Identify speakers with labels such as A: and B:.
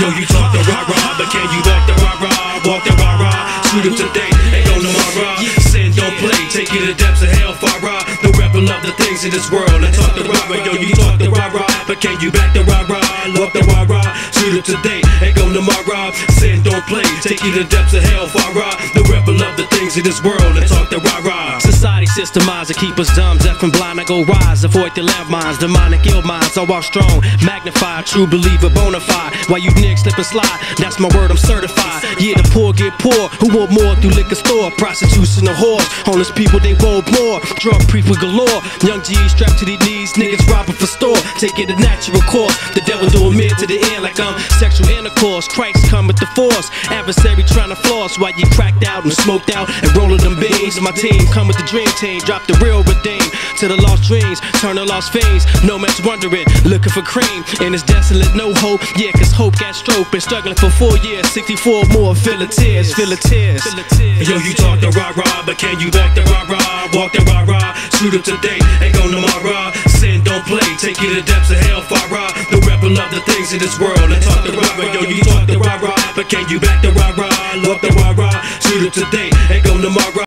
A: Yo, you talk the rah-rah, but can you walk the rah-rah? Walk the rah-rah, shoot him today, ain't go tomorrow. Sin don't play, take you to depths of hell, far-rah. The rebel of the things in this world, and talk the rah-rah. Yo, you talk the rah-rah, but can you back the rah-rah? Walk the rah-rah, shoot him today, ain't go tomorrow. Sin don't play, take you to depths of hell, far-rah. The rebel of the things in this world, and talk the rah-rah.
B: Society systemized to keep us dumb, deaf and blind. I go rise, avoid the landmines, demonic ill minds. I walk strong, magnify, true believer, bona fide. While you niggas slip and slide, that's my word, I'm certified. Yeah, the poor get poor, who want more through liquor store, prostitution and whores. Homeless people, they roll more, drug people galore. Young G's strapped to their knees, niggas robbing for store, taking the natural course. The devil doing mid to the end like I'm sexual intercourse. Christ come with the force, adversary trying to floss while you cracked out and smoked out and rolling them beans. My team come with the dream team, drop the real redeem to the lost dreams, turn the lost fiends. No man's wondering, looking for cream, and it's desolate, no hope. Yeah, cause hope got stroke, been struggling for 4 years, 64 more, feel the tears, feel the tears.
A: Yo, you talk the rah-rah, but can you walk the rah-rah? Walk the rah-rah, shoot him today, ain't go tomorrow. Sin don't play, take you to depths of hell, far-rah. The rebel of the things in this world, and talk the rah-rah. Yo, you talk the rah-rah, but can you back the rah-rah? Walk the rah-rah, shoot him today,